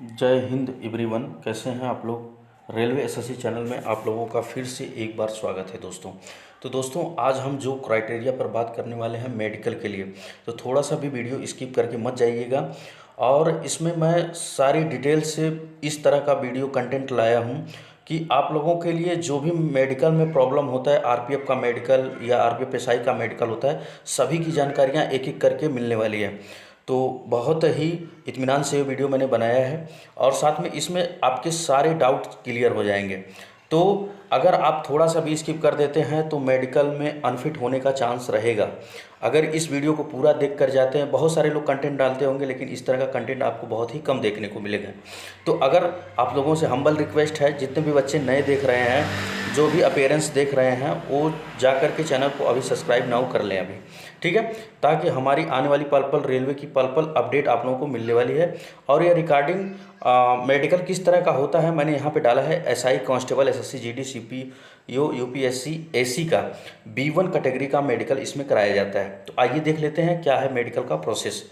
जय हिंद एवरीवन। कैसे हैं आप लोग। रेलवे एसएससी चैनल में आप लोगों का फिर से एक बार स्वागत है दोस्तों। तो दोस्तों आज हम जो क्राइटेरिया पर बात करने वाले हैं मेडिकल के लिए, तो थोड़ा सा भी वीडियो स्किप करके मत जाइएगा। और इसमें मैं सारी डिटेल से इस तरह का वीडियो कंटेंट लाया हूँ कि आप लोगों के लिए जो भी मेडिकल में प्रॉब्लम होता है, आरपीएफ का मेडिकल या आरपीएफ एसआई का मेडिकल होता है, सभी की जानकारियाँ एक एक करके मिलने वाली है। तो बहुत ही इत्मीनान से ये वीडियो मैंने बनाया है और साथ में इसमें आपके सारे डाउट क्लियर हो जाएंगे। तो अगर आप थोड़ा सा भी स्किप कर देते हैं तो मेडिकल में अनफिट होने का चांस रहेगा। अगर इस वीडियो को पूरा देख कर जाते हैं, बहुत सारे लोग कंटेंट डालते होंगे लेकिन इस तरह का कंटेंट आपको बहुत ही कम देखने को मिलेगा। तो अगर आप लोगों से हम्बल रिक्वेस्ट है, जितने भी बच्चे नए देख रहे हैं, जो भी अपीयरेंस देख रहे हैं, वो जाकर के चैनल को अभी सब्सक्राइब नाउ कर लें अभी, ठीक है, ताकि हमारी आने वाली पल पल रेलवे की पल पल अपडेट आप लोगों को मिलने वाली है। और ये रिगार्डिंग मेडिकल किस तरह का होता है मैंने यहाँ पे डाला है। SI constable, SSC, GD, CPO, UPSC, AC का B1 कैटेगरी का मेडिकल इसमें कराया जाता है। तो आइए देख लेते हैं क्या है मेडिकल का प्रोसेस।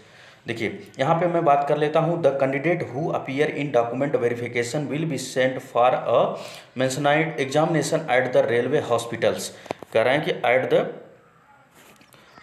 देखिए यहाँ पे मैं बात कर लेता हूँ। The candidate who appear in document verification will be sent for a mentioned examination at the railway hospitals. कह रहे हैं कि at the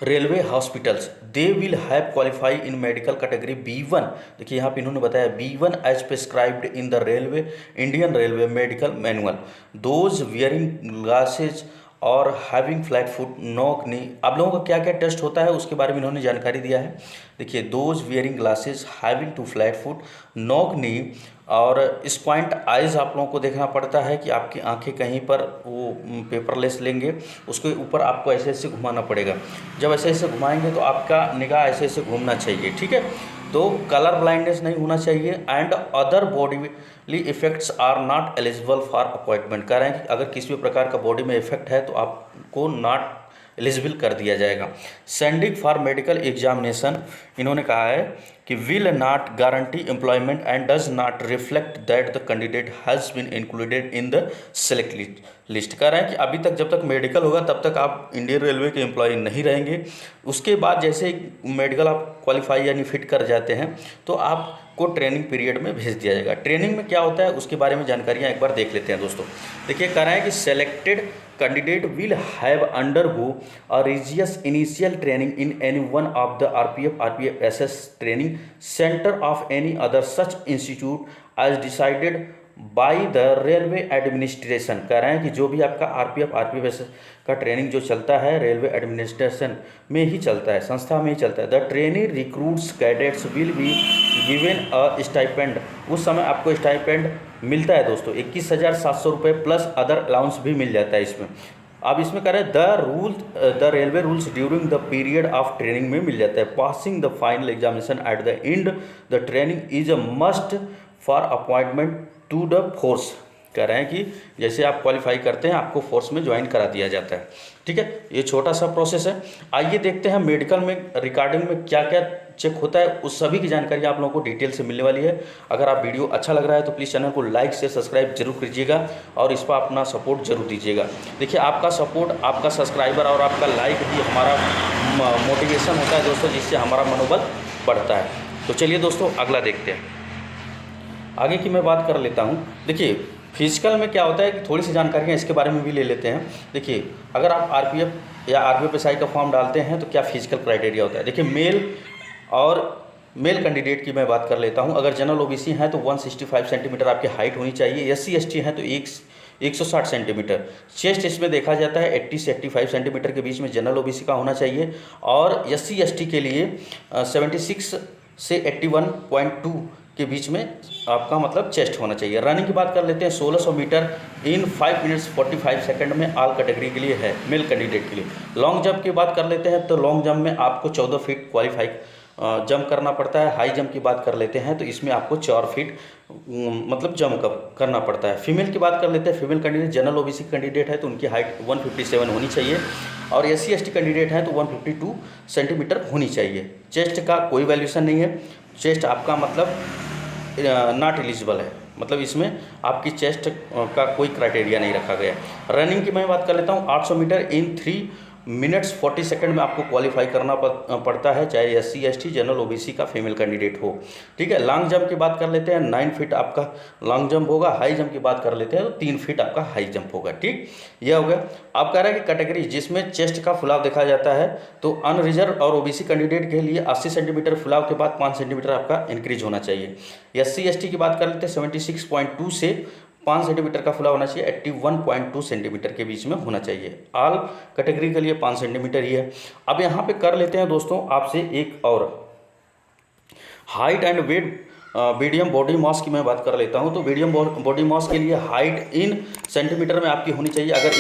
railway hospitals they will have qualify in medical category B1। देखिए यहाँ पे इन्होंने बताया B1 as prescribed in the railway Indian railway medical manual, those wearing glasses और having flat foot, knock knee. आप लोगों का क्या क्या टेस्ट होता है उसके बारे में इन्होंने जानकारी दिया है। देखिए those wearing glasses, having two flat foot, knock knee और स्क्वांट आइज। आप लोगों को देखना पड़ता है कि आपकी आंखें कहीं पर वो पेपरलेस लेंगे, उसके ऊपर आपको ऐसे ऐसे घुमाना पड़ेगा। जब ऐसे ऐसे घुमाएंगे तो आपका निगाह ऐसे ऐसे घूमना चाहिए, ठीक है। तो कलर ब्लाइंडनेस नहीं होना चाहिए and other bodily effects are not eligible for appointment. कह रहे हैं कि अगर किसी भी प्रकार का बॉडी में इफेक्ट है तो आपको नॉट एलिजिबल कर दिया जाएगा। सेंडिंग फॉर मेडिकल एग्जामिनेशन, इन्होंने कहा है कि will not guarantee employment and does not reflect that the candidate has been included in the select list. कह रहे हैं कि अभी तक जब तक मेडिकल होगा तब तक आप इंडियन रेलवे के एम्प्लॉय नहीं रहेंगे। उसके बाद जैसे मेडिकल आप क्वालिफाई यानी फिट कर जाते हैं तो आपको ट्रेनिंग पीरियड में भेज दिया जाएगा। ट्रेनिंग में क्या होता है उसके बारे में जानकारियाँ एक बार देख लेते हैं दोस्तों। देखिए कह रहे हैं कि selected candidate will have undergo a rigorous initial training in any one of the RPF SS training centre of any other such institute as decided by the railway administration. कह रहे हैं कि जो भी आपका आरपीएफ एसएस का training जो चलता है रेलवे एडमिनिस्ट्रेशन में ही चलता है, संस्था में ही चलता है। The trainee recruits cadets will be given a stipend. उस समय आपको स्टाइपेंड मिलता है दोस्तों 21,700 रुपये प्लस अदर अलाउंस भी मिल जाता है इसमें। अब इसमें कह रहे हैं the railway rules during the period of training में मिल जाता है। Passing the final examination at the end the training is a must for appointment to the force. कह रहे हैं कि जैसे आप क्वालिफाई करते हैं आपको फोर्स में ज्वाइन करा दिया जाता है, ठीक है। ये छोटा सा प्रोसेस है। आइए देखते हैं मेडिकल में रिकॉर्डिंग में क्या क्या चेक होता है, उस सभी की जानकारी आप लोगों को डिटेल से मिलने वाली है। अगर आप वीडियो अच्छा लग रहा है तो प्लीज़ चैनल को लाइक से सब्सक्राइब जरूर कीजिएगा और इस पर अपना सपोर्ट जरूर दीजिएगा। देखिए आपका सपोर्ट, आपका सब्सक्राइबर और आपका लाइक ही हमारा मोटिवेशन होता है दोस्तों, जिससे हमारा मनोबल बढ़ता है। तो चलिए दोस्तों अगला देखते हैं। आगे की मैं बात कर लेता हूँ। देखिए फिजिकल में क्या होता है कि थोड़ी सी जानकारियाँ इसके बारे में भी ले लेते हैं। देखिए अगर आप आरपीएफ या आरपीएफ एसआई का फॉर्म डालते हैं तो क्या फिजिकल क्राइटेरिया होता है। देखिए मेल कैंडिडेट की मैं बात कर लेता हूँ। अगर जनरल ओबीसी हैं तो 165 सेंटीमीटर आपकी हाइट होनी चाहिए। एससी एसटी हैं तो 160 सेंटीमीटर। चेस्ट इसमें देखा जाता है 80 से 85 सेंटीमीटर के बीच में जनरल ओबीसी का होना चाहिए। और एससी एसटी के लिए 76 से 81.2 के बीच में आपका मतलब चेस्ट होना चाहिए। रनिंग की बात कर लेते हैं। 1600 मीटर इन 5 मिनट्स 45 सेकंड में ऑल कैटेगरी के लिए है, मेल कैंडिडेट के लिए। लॉन्ग जंप की बात कर लेते हैं तो लॉन्ग जंप में आपको 14 फीट क्वालिफाई जंप करना पड़ता है। हाई जंप की बात कर लेते हैं तो इसमें आपको 4 फीट मतलब जंप करना पड़ता है। फीमेल की बात कर लेते हैं। Female candidate general OBC candidate है तो उनकी हाइट 157 होनी चाहिए और एससी एसटी कैंडिडेट है तो 152 सेंटीमीटर होनी चाहिए। चेस्ट का कोई वैल्यूशन नहीं है। चेस्ट आपका मतलब नॉट एलिजिबल है, मतलब इसमें आपकी चेस्ट का कोई क्राइटेरिया नहीं रखा गया। रनिंग की मैं बात कर लेता हूँ। 800 मीटर इन मिनट्स 40 सेकंड में आपको क्वालिफाई करना पड़ता है, चाहे SC ST जनरल OBC का फीमेल कैंडिडेट हो। ठीक है, लॉन्ग जंप की बात कर लेते हैं, 9 फीट आपका लॉन्ग जंप होगा। हाई जंप की बात कर लेते हैं तो 3 फीट आपका हाई जंप होगा। ठीक, यह हो गया। आप कह रहे हैं कि कैटेगरी जिसमें चेस्ट का फुलाव देखा जाता है, तो अनरिजर्व और OBC कैंडिडेट के लिए 80 सेंटीमीटर फुलाव के बाद 5 सेंटीमीटर आपका इंक्रीज होना चाहिए। SC ST की बात कर लेते हैं 76.2 से 5 सेंटीमीटर का फुलाव होना चाहिए, 81.2 सेंटीमीटर के बीच में होना चाहिए। ऑल कैटेगरी के लिए 5 सेंटीमीटर ही है। अब यहाँ पे कर लेते हैं दोस्तों आपसे एक और, height and weight medium body mass की मैं बात कर लेता हूँ। तो मीडियम बॉडी मास के लिए हाइट इन सेंटीमीटर में आपकी होनी चाहिए। अगर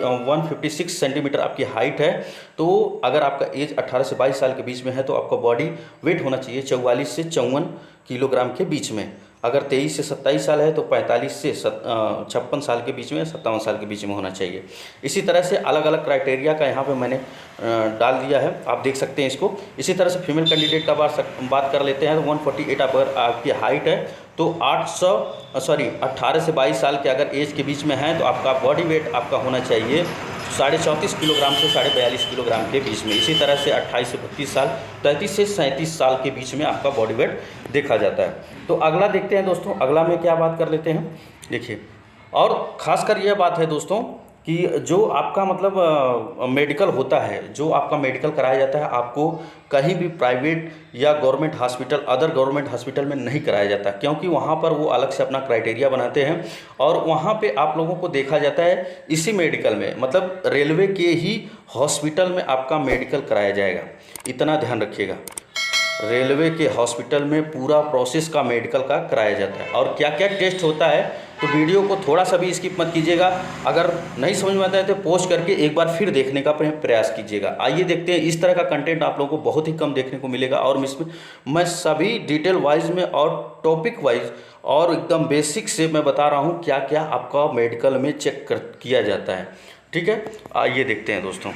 156 सेंटीमीटर आपकी हाइट है, तो अगर आपका एज 18 से 22 साल के बीच में है, तो आपका बॉडी वेट होना चाहिए 44 से 54 किलोग्राम के बीच में। अगर 23 से 27 साल है तो 45 से 56 साल के बीच में, 57 साल के बीच में होना चाहिए। इसी तरह से अलग अलग क्राइटेरिया का यहाँ पे मैंने डाल दिया है, आप देख सकते हैं इसको। इसी तरह से फीमेल कैंडिडेट का बात कर लेते हैं तो 148 अगर आपकी हाइट है, तो 18 से 22 साल के अगर एज के बीच में है, तो आपका बॉडी वेट आपका होना चाहिए 34.5 किलोग्राम से 42.5 किलोग्राम के बीच में। इसी तरह से 28 से 32 साल, 33 से 37 साल के बीच में आपका बॉडी वेट देखा जाता है। तो अगला देखते हैं दोस्तों, अगला में क्या बात कर लेते हैं। देखिए, और ख़ासकर यह बात है दोस्तों कि जो आपका मतलब मेडिकल होता है, जो आपका मेडिकल कराया जाता है, आपको कहीं भी प्राइवेट या government hospital, other government hospital में नहीं कराया जाता, क्योंकि वहाँ पर वो अलग से अपना क्राइटेरिया बनाते हैं और वहाँ पे आप लोगों को देखा जाता है इसी मेडिकल में, मतलब रेलवे के ही हॉस्पिटल में आपका मेडिकल कराया जाएगा। इतना ध्यान रखिएगा, रेलवे के हॉस्पिटल में पूरा प्रोसेस का मेडिकल का कराया जाता है। और क्या क्या टेस्ट होता है, तो वीडियो को थोड़ा सा भी स्किप मत कीजिएगा। अगर नहीं समझ में आता है तो पॉज करके एक बार फिर देखने का प्रयास कीजिएगा। आइए देखते हैं, इस तरह का कंटेंट आप लोगों को बहुत ही कम देखने को मिलेगा, और इसमें मैं सभी डिटेल वाइज में और टॉपिक वाइज और एकदम बेसिक से मैं बता रहा हूँ क्या क्या आपका मेडिकल में चेक किया जाता है। ठीक है, आइए देखते हैं दोस्तों।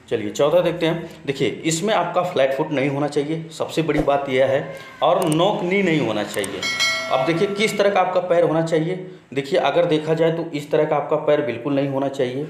चलिए 14 देखते हैं। देखिए, इसमें आपका फ्लैट फुट नहीं होना चाहिए, सबसे बड़ी बात यह है, और नोक नी नहीं होना चाहिए। अब देखिए किस तरह का आपका पैर होना चाहिए। देखिए, अगर देखा जाए तो इस तरह का आपका पैर बिल्कुल नहीं होना चाहिए।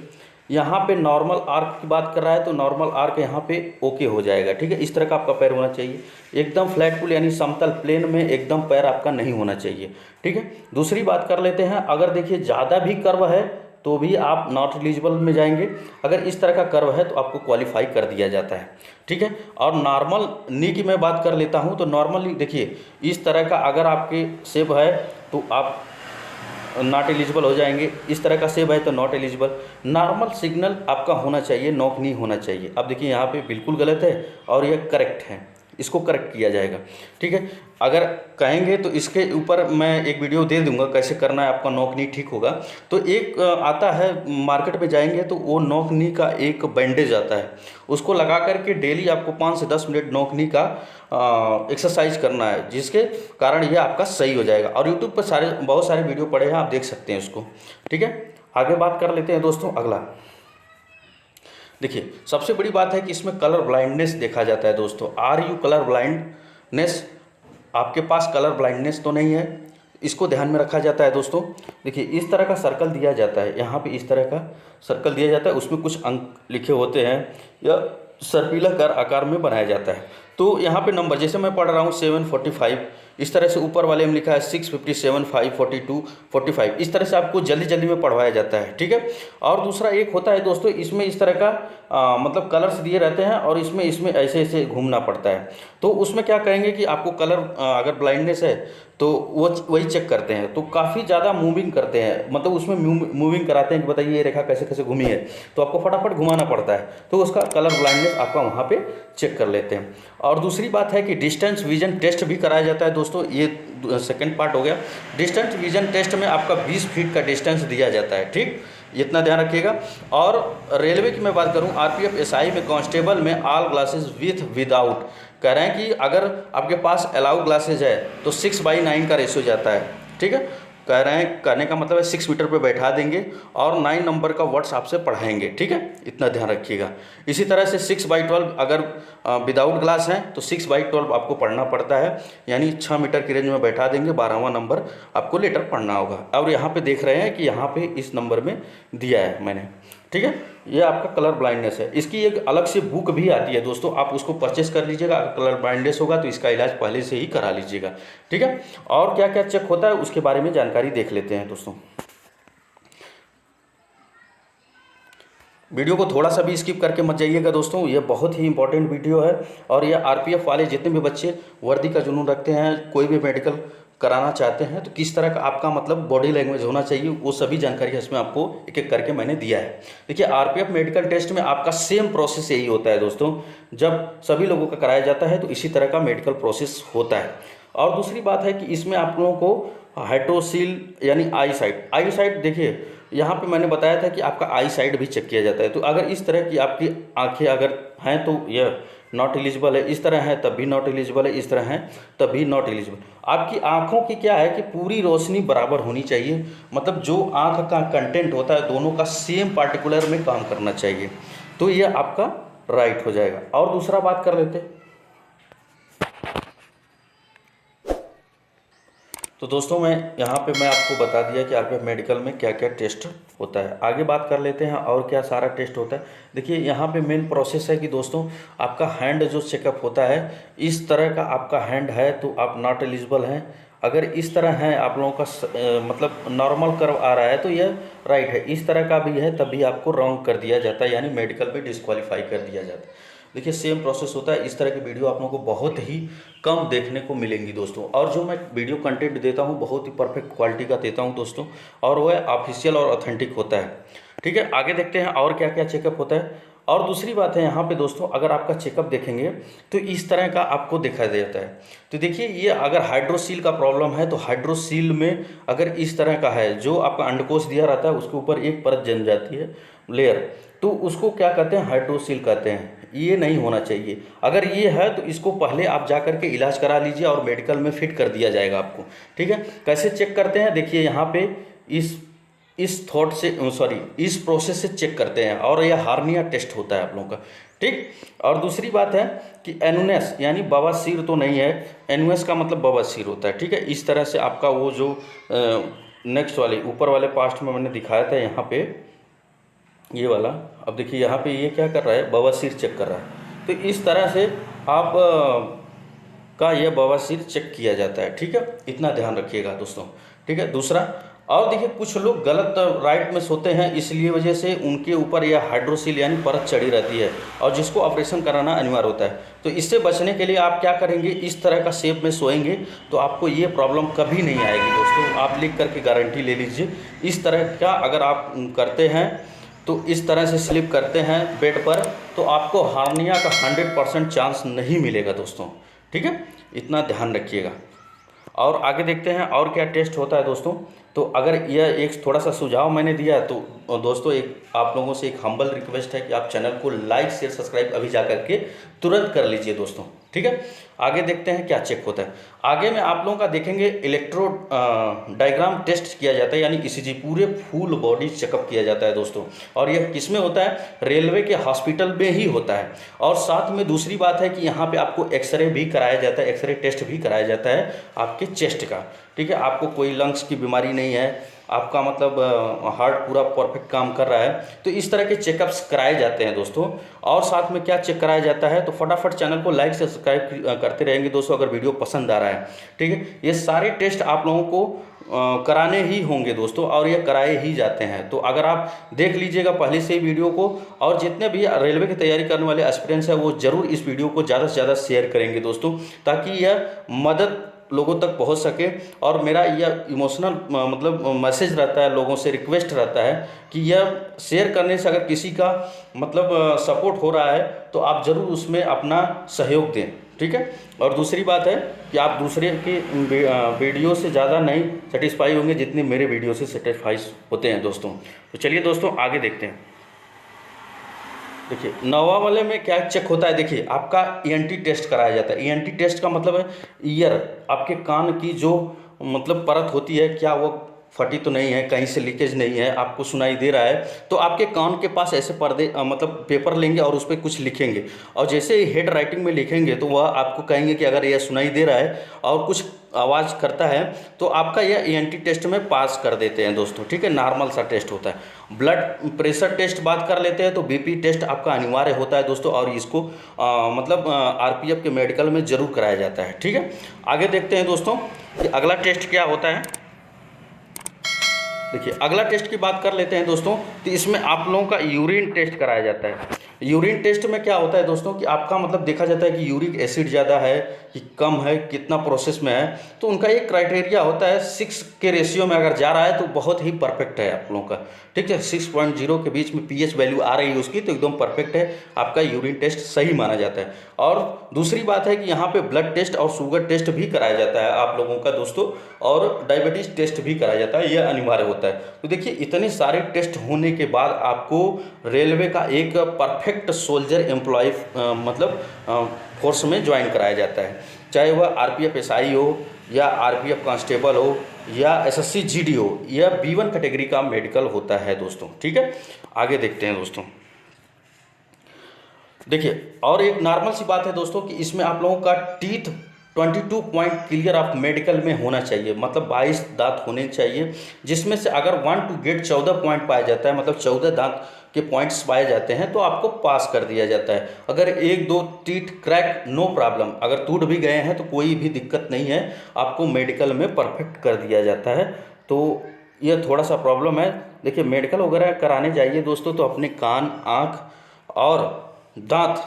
यहाँ पे नॉर्मल आर्क की बात कर रहा है तो नॉर्मल आर्क यहाँ पे ओके हो जाएगा। ठीक है, इस तरह का आपका पैर होना चाहिए। एकदम फ्लैट फुल यानी समतल प्लेन में एकदम पैर आपका नहीं होना चाहिए। ठीक है, दूसरी बात कर लेते हैं, अगर देखिए ज़्यादा भी कर्व है तो भी आप नॉट एलिजिबल में जाएंगे। अगर इस तरह का कर्व है तो आपको क्वालिफाई कर दिया जाता है। ठीक है, और नॉर्मल नी की मैं बात कर लेता हूं, तो नॉर्मली देखिए इस तरह का अगर आपके शेप है तो आप नॉट एलिजिबल हो जाएंगे, इस तरह का शेप है तो नॉट एलिजिबल। नॉर्मल सिग्नल आपका होना चाहिए, नोक नी होना चाहिए। अब देखिए यहाँ पे बिल्कुल गलत है और यह करेक्ट है, इसको करेक्ट किया जाएगा। ठीक है, अगर कहेंगे तो इसके ऊपर मैं एक वीडियो दे दूंगा कैसे करना है आपका नोक नी ठीक होगा। तो एक आता है, मार्केट में जाएंगे तो वो नोक नी का एक बैंडेज आता है, उसको लगा करके डेली आपको 5 से 10 मिनट नोक नी का एक्सरसाइज करना है, जिसके कारण ये आपका सही हो जाएगा। और यूट्यूब पर बहुत सारे वीडियो पड़े हैं, आप देख सकते हैं उसको। ठीक है, आगे बात कर लेते हैं दोस्तों। अगला देखिए, सबसे बड़ी बात है कि इसमें कलर ब्लाइंडनेस देखा जाता है दोस्तों। आर यू कलर ब्लाइंडनेस, आपके पास कलर ब्लाइंडनेस तो नहीं है, इसको ध्यान में रखा जाता है दोस्तों। देखिए इस तरह का सर्कल दिया जाता है, यहाँ पे इस तरह का सर्कल दिया जाता है, उसमें कुछ अंक लिखे होते हैं या सर्पिलाकार आकार में बनाया जाता है। तो यहाँ पे नंबर जैसे मैं पढ़ रहा हूँ 745, इस तरह से ऊपर वाले में लिखा है 657, 542, 45, इस तरह से आपको जल्दी जल्दी में पढ़वाया जाता है। ठीक है, और दूसरा एक होता है दोस्तों, इसमें इस तरह का मतलब कलर्स दिए रहते हैं और इसमें ऐसे ऐसे घूमना पड़ता है। तो उसमें क्या करेंगे कि आपको कलर अगर ब्लाइंडनेस है तो वो वही चेक करते हैं, तो काफ़ी ज़्यादा मूविंग करते हैं, मतलब उसमें मूविंग कराते हैं कि बताइए ये रेखा कैसे कैसे घूमी है, तो आपको फटाफट घुमाना पड़ता है, तो उसका कलर ब्लाइंडनेस आपका वहाँ पे चेक कर लेते हैं। और दूसरी बात है कि डिस्टेंस विजन टेस्ट भी कराया जाता है दोस्तों, ये सेकंड पार्ट हो गया। डिस्टेंस विजन टेस्ट में आपका 20 फीट का डिस्टेंस दिया जाता है। ठीक, इतना ध्यान रखिएगा। और रेलवे की मैं बात करूं, आरपीएफ एसआई में कांस्टेबल में ऑल ग्लासेस विथ विदाउट, कह रहे हैं कि अगर आपके पास अलाउ ग्लासेज है तो 6/9 का रेशो जाता है। ठीक है, कह रहे हैं, कहने का मतलब है 6 मीटर पे बैठा देंगे और 9 नंबर का वर्ड्स आपसे पढ़ाएंगे, ठीक है, इतना ध्यान रखिएगा। इसी तरह से 6/12 अगर विदाउट ग्लास है तो 6/12 आपको पढ़ना पड़ता है, यानी 6 मीटर की रेंज में बैठा देंगे, 12वां नंबर आपको लेटर पढ़ना होगा। और यहाँ पे देख रहे हैं कि यहाँ पे इस नंबर में दिया है मैंने, ठीक है। ये आपका कलर ब्लाइंडनेस है, इसकी एक अलग से बुक भी आती है दोस्तों, आप उसको परचेस कर लीजिएगा। अगर कलर ब्लाइंडनेस होगा तो इसका इलाज पहले से ही करा लीजिएगा, ठीक है। और क्या क्या चेक होता है उसके बारे में जानकारी देख लेते हैं दोस्तों। वीडियो को थोड़ा सा भी स्किप करके मत जाइएगा दोस्तों, ये बहुत ही इंपॉर्टेंट वीडियो है। और ये आरपीएफ वाले जितने भी बच्चे वर्दी का जुनून रखते हैं, कोई भी मेडिकल कराना चाहते हैं, तो किस तरह का आपका मतलब बॉडी लैंग्वेज होना चाहिए, वो सभी जानकारी इसमें आपको एक एक करके मैंने दिया है। देखिए आरपीएफ मेडिकल टेस्ट में आपका सेम प्रोसेस यही होता है दोस्तों, जब सभी लोगों का कराया जाता है तो इसी तरह का मेडिकल प्रोसेस होता है। और दूसरी बात है कि इसमें आप लोगों को हाइड्रोसील यानी आई साइट देखिए, यहाँ पे मैंने बताया था कि आपका आई साइट भी चेक किया जाता है। तो अगर इस तरह की आपकी आंखें अगर हैं तो यह नॉट एलिजिबल है, इस तरह है तब भी नॉट एलिजिबल है, इस तरह है तब भी नॉट एलिजिबल। आपकी आंखों की क्या है कि पूरी रोशनी बराबर होनी चाहिए, मतलब जो आंख का कंटेंट होता है दोनों का सेम पार्टिकुलर में काम करना चाहिए, तो ये आपका राइट हो जाएगा। और दूसरा बात कर लेते हैं, तो दोस्तों मैं यहाँ पे मैं आपको बता दिया कि आरपीएफ मेडिकल में क्या क्या टेस्ट होता है। आगे बात कर लेते हैं और क्या सारा टेस्ट होता है। देखिए यहाँ पे मेन प्रोसेस है कि दोस्तों आपका हैंड जो चेकअप होता है, इस तरह का आपका हैंड है तो आप नॉट एलिजिबल हैं। अगर इस तरह है आप लोगों का मतलब नॉर्मल कर्व आ रहा है तो यह राइट है, इस तरह का भी है तब भी आपको रॉन्ग कर दिया जाता है, यानी मेडिकल में डिस्क्वालीफाई कर दिया जाता है। देखिए सेम प्रोसेस होता है। इस तरह की वीडियो आप लोगों को बहुत ही कम देखने को मिलेंगी दोस्तों, और जो मैं वीडियो कंटेंट देता हूँ बहुत ही परफेक्ट क्वालिटी का देता हूँ दोस्तों, और वह ऑफिशियल और ऑथेंटिक होता है, ठीक है। आगे देखते हैं और क्या क्या चेकअप होता है। और दूसरी बात है यहाँ पे दोस्तों, अगर आपका चेकअप देखेंगे तो इस तरह का आपको देखा जाता है। तो देखिए ये अगर हाइड्रोसील का प्रॉब्लम है तो हाइड्रोसील में अगर इस तरह का है, जो आपका अंडकोश दिया रहता है उसके ऊपर एक परत जम जाती है लेयर, तो उसको क्या कहते हैं, हाइड्रोसील कहते हैं। ये नहीं होना चाहिए। अगर ये है तो इसको पहले आप जा कर के इलाज करा लीजिए और मेडिकल में फिट कर दिया जाएगा आपको, ठीक है। कैसे चेक करते हैं, देखिए यहाँ पे इस थॉट से इस प्रोसेस से चेक करते हैं, और यह हार्निया टेस्ट होता है आप लोगों का, ठीक। और दूसरी बात है कि एनुनेस यानी बवासीर तो नहीं है, एनुएस का मतलब बवासीर होता है, ठीक है। इस तरह से आपका वो जो नेक्स्ट वाले ऊपर वाले पार्ट में मैंने दिखाया था यहाँ पे ये वाला, अब देखिए यहाँ पे ये क्या कर रहा है, बवासीर चेक कर रहा है। तो इस तरह से आप का यह बवासीर चेक किया जाता है, ठीक है। इतना ध्यान रखिएगा दोस्तों, ठीक है। दूसरा, और देखिए कुछ लोग गलत राइट में सोते हैं, इसलिए वजह से उनके ऊपर यह हाइड्रोसील यानी परत चढ़ी रहती है, और जिसको ऑपरेशन कराना अनिवार्य होता है। तो इससे बचने के लिए आप क्या करेंगे, इस तरह का शेप में सोएंगे तो आपको ये प्रॉब्लम कभी नहीं आएगी दोस्तों, आप लिख करके गारंटी ले लीजिए। इस तरह का अगर आप करते हैं तो इस तरह से स्लिप करते हैं बेड पर, तो आपको हार्निया का 100% चांस नहीं मिलेगा दोस्तों, ठीक है। इतना ध्यान रखिएगा। और आगे देखते हैं और क्या टेस्ट होता है दोस्तों। तो अगर यह एक थोड़ा सा सुझाव मैंने दिया तो दोस्तों एक आप लोगों से एक हम्बल रिक्वेस्ट है कि आप चैनल को लाइक शेयर सब्सक्राइब अभी जा करके तुरंत कर लीजिए दोस्तों, ठीक है। आगे देखते हैं क्या चेक होता है। आगे में आप लोगों का देखेंगे इलेक्ट्रो डायग्राम टेस्ट किया जाता है, यानी ईसीजी पूरे फुल बॉडी चेकअप किया जाता है दोस्तों। और यह किस में होता है, रेलवे के हॉस्पिटल में ही होता है। और साथ में दूसरी बात है कि यहाँ पे आपको एक्सरे भी कराया जाता है, एक्सरे टेस्ट भी कराया जाता है आपके चेस्ट का, ठीक है। आपको कोई लंग्स की बीमारी नहीं है, आपका मतलब हार्ट पूरा परफेक्ट काम कर रहा है, तो इस तरह के चेकअप्स कराए जाते हैं दोस्तों। और साथ में क्या चेक कराया जाता है, तो फटाफट चैनल को लाइक से सब्सक्राइब करते रहेंगे दोस्तों अगर वीडियो पसंद आ रहा है, ठीक है। ये सारे टेस्ट आप लोगों को कराने ही होंगे दोस्तों, और ये कराए ही जाते हैं। तो अगर आप देख लीजिएगा पहले से ही वीडियो को, और जितने भी रेलवे की तैयारी करने वाले एस्पिरेंट्स हैं वो ज़रूर इस वीडियो को ज़्यादा से ज़्यादा शेयर करेंगे दोस्तों, ताकि यह मदद लोगों तक पहुंच सके। और मेरा यह इमोशनल मतलब मैसेज रहता है, लोगों से रिक्वेस्ट रहता है कि यह शेयर करने से अगर किसी का मतलब सपोर्ट हो रहा है तो आप ज़रूर उसमें अपना सहयोग दें, ठीक है। और दूसरी बात है कि आप दूसरे के वीडियो से ज़्यादा नहीं सेटिस्फाई होंगे जितने मेरे वीडियो से सेटिस्फाई होते हैं दोस्तों। तो चलिए दोस्तों आगे देखते हैं। देखिए नवा वाले में क्या चेक होता है, देखिए आपका ईएनटी टेस्ट कराया जाता है। ईएनटी टेस्ट का मतलब है ईयर, आपके कान की जो मतलब परत होती है क्या वो फटी तो नहीं है, कहीं से लीकेज नहीं है, आपको सुनाई दे रहा है, तो आपके कान के पास ऐसे पर्दे मतलब पेपर लेंगे और उस पर कुछ लिखेंगे, और जैसे ही हेड राइटिंग में लिखेंगे तो वह आपको कहेंगे कि अगर यह सुनाई दे रहा है और कुछ आवाज़ करता है तो आपका यह ENT टेस्ट में पास कर देते हैं दोस्तों। ठीक है, नॉर्मल सा टेस्ट होता है। ब्लड प्रेशर टेस्ट बात कर लेते हैं तो BP टेस्ट आपका अनिवार्य होता है दोस्तों, और इसको मतलब RPF के मेडिकल में ज़रूर कराया जाता है। ठीक है, आगे देखते हैं दोस्तों कि अगला टेस्ट क्या होता है। देखिए, अगला टेस्ट की बात कर लेते हैं दोस्तों, तो इसमें आप लोगों का यूरिन टेस्ट कराया जाता है। यूरिन टेस्ट में क्या होता है दोस्तों कि आपका मतलब देखा जाता है कि यूरिक एसिड ज़्यादा है कि कम है, कितना प्रोसेस में है, तो उनका एक क्राइटेरिया होता है 6 के रेशियो में अगर जा रहा है तो बहुत ही परफेक्ट है आप लोगों का। ठीक है, 6.0 के बीच में pH वैल्यू आ रही है उसकी तो एकदम परफेक्ट है, आपका यूरिन टेस्ट सही माना जाता है। और दूसरी बात है कि यहाँ पे ब्लड टेस्ट और शुगर टेस्ट भी कराया जाता है आप लोगों का दोस्तों, और डायबिटीज़ टेस्ट भी कराया जाता है, यह अनिवार्य होता है। तो देखिए, इतने सारे टेस्ट होने के बाद आपको रेलवे का एक परफेक्ट सोल्जर एम्प्लॉय मतलब फोर्स में ज्वाइन कराया जाता है, चाहे वह RPF SI हो या RPF कांस्टेबल हो या SSC GD हो, यह B1 कैटेगरी का मेडिकल होता है दोस्तों। ठीक है, आगे देखते हैं दोस्तों। देखिए, और एक नॉर्मल सी बात है दोस्तों कि इसमें आप लोगों का teeth 22 point clear of medical में होना चाहिए, मतलब 22 दांत होने चाहिए, जिसमें से अगर 1 to get 14 पॉइंट पाया जाता है, मतलब 14 दांत के पॉइंट्स पाए जाते हैं तो आपको पास कर दिया जाता है। अगर 1-2 टीथ क्रैक नो प्रॉब्लम, अगर टूट भी गए हैं तो कोई भी दिक्कत नहीं है, आपको मेडिकल में परफेक्ट कर दिया जाता है। तो यह थोड़ा सा प्रॉब्लम है। देखिए, मेडिकल वगैरह कराने जाइए दोस्तों तो अपने कान, आँख और दांत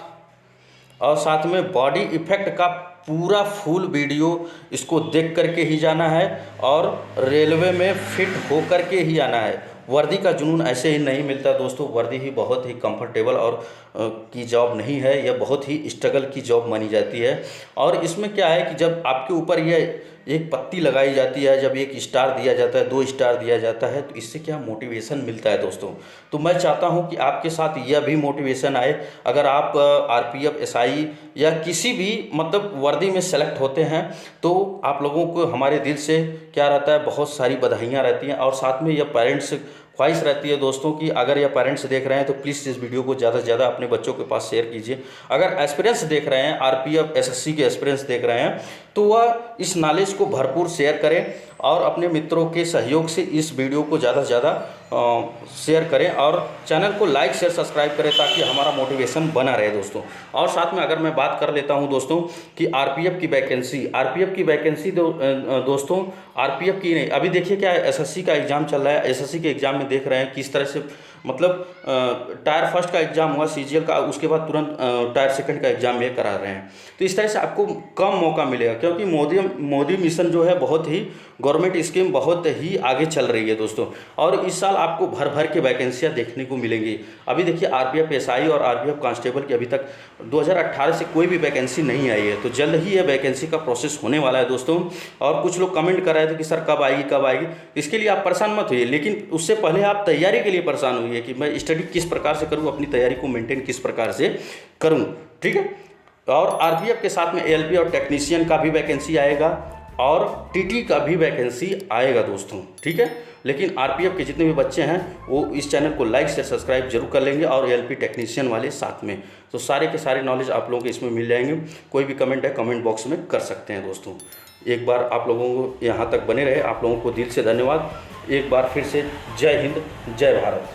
और साथ में बॉडी इफेक्ट का पूरा फुल वीडियो इसको देख करके ही जाना है, और रेलवे में फिट हो करके ही आना है। वर्दी का जुनून ऐसे ही नहीं मिलता दोस्तों, वर्दी ही बहुत ही कंफर्टेबल और की जॉब नहीं है, यह बहुत ही स्ट्रगल की जॉब मानी जाती है। और इसमें क्या है कि जब आपके ऊपर यह एक पत्ती लगाई जाती है, जब 1 स्टार दिया जाता है, 2 स्टार दिया जाता है, तो इससे क्या मोटिवेशन मिलता है दोस्तों। तो मैं चाहता हूं कि आपके साथ यह भी मोटिवेशन आए। अगर आप RPF SI या किसी भी मतलब वर्दी में सेलेक्ट होते हैं तो आप लोगों को हमारे दिल से क्या रहता है, बहुत सारी बधाइयाँ रहती हैं, और साथ में यह पेरेंट्स ख्वाहिश रहती है दोस्तों कि अगर यह पेरेंट्स देख रहे हैं तो प्लीज़ इस वीडियो को ज़्यादा से ज़्यादा अपने बच्चों के पास शेयर कीजिए। अगर एस्पिरेंट्स देख रहे हैं, RPF SSC के एस्पिरेंट्स देख रहे हैं, तो वह इस नॉलेज को भरपूर शेयर करें और अपने मित्रों के सहयोग से इस वीडियो को ज़्यादा से ज़्यादा शेयर करें, और चैनल को लाइक शेयर सब्सक्राइब करें ताकि हमारा मोटिवेशन बना रहे दोस्तों। और साथ में अगर मैं बात कर लेता हूं दोस्तों कि RPF की वैकेंसी दोस्तों, RPF की नहीं, अभी देखिए क्या SSC का एग्ज़ाम चल रहा है। SSC के एग्ज़ाम में देख रहे हैं किस तरह से मतलब टायर फर्स्ट का एग्ज़ाम हुआ CGL का, उसके बाद तुरंत टायर सेकंड का एग्ज़ाम ये करा रहे हैं। तो इस तरह से आपको कम मौका मिलेगा, क्योंकि मोदी मिशन जो है बहुत ही गवर्नमेंट स्कीम बहुत ही आगे चल रही है दोस्तों, और इस साल आपको भर भर के वैकेंसियाँ देखने को मिलेंगी। अभी देखिए, RPF SI और RPF कांस्टेबल की अभी तक 2018 से कोई भी वैकेंसी नहीं आई है, तो जल्द ही यह वैकेंसी का प्रोसेस होने वाला है दोस्तों। और कुछ लोग कमेंट कर रहे थे कि सर कब आएगी, इसके लिए आप परेशान मत होइए, लेकिन उससे पहले आप तैयारी के लिए परेशान हुई कि मैं स्टडी किस प्रकार से करूं, अपनी तैयारी को मेंटेन किस प्रकार से करूं। ठीक है, और RPF के साथ में ALP और टेक्नीशियन का भी वैकेंसी आएगा और TT का भी वैकेंसी आएगा दोस्तों। ठीक है, लेकिन RPF के जितने भी बच्चे हैं वो इस चैनल को लाइक से सब्सक्राइब जरूर कर लेंगे, और ALP टेक्नीशियन वाले साथ में, तो सारे के सारे नॉलेज आप लोगों को इसमें मिल जाएंगे। कोई भी कमेंट है कमेंट बॉक्स में कर सकते हैं दोस्तों। एक बार आप लोगों को यहाँ तक बने रहे, आप लोगों को दिल से धन्यवाद। एक बार फिर से जय हिंद, जय भारत।